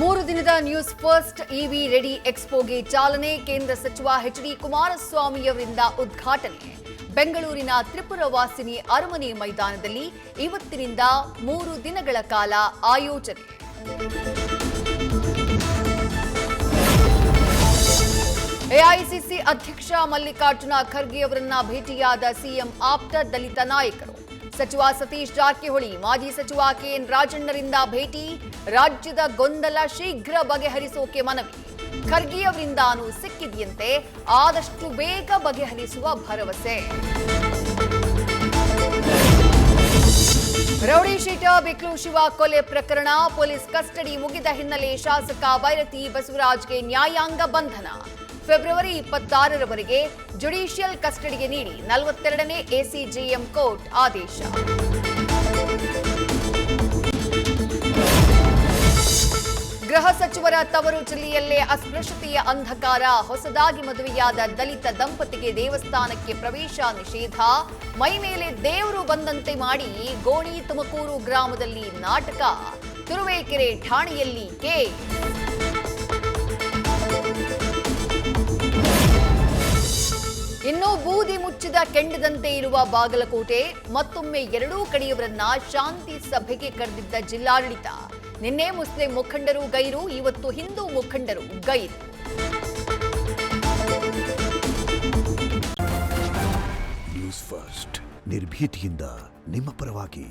ಮೂರು ದಿನದ news first EV ready ಎಕ್ಸ್ಪೋಗೆ ಚಾಲನೆ. ಕೇಂದ್ರ ಸಚಿವ ಎಚ್.ಡಿ. ಕುಮಾರಸ್ವಾಮಿಯವರಿಂದ ಉದ್ಘಾಟನೆ. ಬೆಂಗಳೂರಿನ ತ್ರಿಪುರವಾಸಿನಿ ಅರಮನೆ ಮೈದಾನದಲ್ಲಿ ಇವತ್ತಿನಿಂದ 3 ದಿನಗಳ ಕಾಲ ಆಯೋಜನೆ. ಎಐಸಿಸಿ ಅಧ್ಯಕ್ಷ ಮಲ್ಲಿಕಾರ್ಜುನ ಖರ್ಗೆ ಅವರನ್ನ ಭೇಟಿಯಾದ ಸಿಎಂ ಆಪ್ತ ದಲಿತ ನಾಯಕರು. ಸಚಿವ ಸತೀಶ್ ಜಾರಕಿಹೊಳಿ, ಮಾಜಿ ಸಚಿವ ಕೆಎನ್ ರಾಜಣ್ಣರಿಂದ ಭೇಟಿ. ರಾಜ್ಯದ ಗೊಂದಲ ಶೀಘ್ರ ಬಗೆಹರಿಸೋಕೆ ಮನವಿ. ಖರ್ಗೆ ಅವರಿಂದಾನೂ ಸಿಕ್ಕಿದೆಯಂತೆ, ಆದಷ್ಟು ಬೇಗ ಬಗೆಹರಿಸುವ ಭರವಸೆ. ರೌಡಿ ಶೀಟರ್ ಬಿಕ್ಲು ಶಿವ ಕೊಲೆ ಪ್ರಕರಣ ಪೊಲೀಸ್ ಕಸ್ಟಡಿ ಮುಗಿದ ಹಿನ್ನೆಲೆ ಶಾಸಕ ಬೈರತಿ ಬಸವರಾಜ್ಗೆ ನ್ಯಾಯಾಂಗ ಬಂಧನ. ಫೆಬ್ರವರಿ 26ರವರೆಗೆ ಜುಡಿಷಿಯಲ್ ಕಸ್ಟಡಿಗೆ ನೀಡಿ 42ನೇ ಎಸಿಜೆಎಂ ಕೋರ್ಟ್ ಆದೇಶ. ಗೃಹ ಸಚಿವರ ತವರು ಜಿಲ್ಲೆಯಲ್ಲೇ ಅಸ್ಪೃಶ್ಯತೆಯ ಅಂಧಕಾರ. ಹೊಸದಾಗಿ ಮದುವೆಯಾದ ದಲಿತ ದಂಪತಿಗೆ ದೇವಸ್ಥಾನಕ್ಕೆ ಪ್ರವೇಶ ನಿಷೇಧ. ಮೈ ಮೇಲೆ ದೇವರು ಬಂದಂತೆ ಮಾಡಿ ಗೋಣಿ ತುಮಕೂರು ಗ್ರಾಮದಲ್ಲಿ ನಾಟಕ. ತುರುವೇಕೆರೆ ಠಾಣೆಯಲ್ಲಿ ಕೇಸ್. ಇನ್ನು ಬೂದಿ ಮುಚ್ಚಿದ ಕೆಂಡದಂತೆ ಇರುವ ಬಾಗಲಕೋಟೆ. ಮತ್ತೊಮ್ಮೆ ಎರಡೂ ಕಡೆಯವರನ್ನ ಶಾಂತಿ ಸಭೆಗೆ ಕರೆದಿದ್ದ ಜಿಲ್ಲಾಡಳಿತ. ನಿನ್ನೆ ಮುಸ್ಲಿಂ ಮುಖಂಡರು ಗೈರು, ಇವತ್ತು ಹಿಂದೂ ಮುಖಂಡರು ಗೈರು. ನ್ಯೂಸ್ ಫಸ್ಟ್ ನಿರ್ಭೀತಿಯಿಂದ ನಿಮ್ಮ ಪರವಾಗಿ.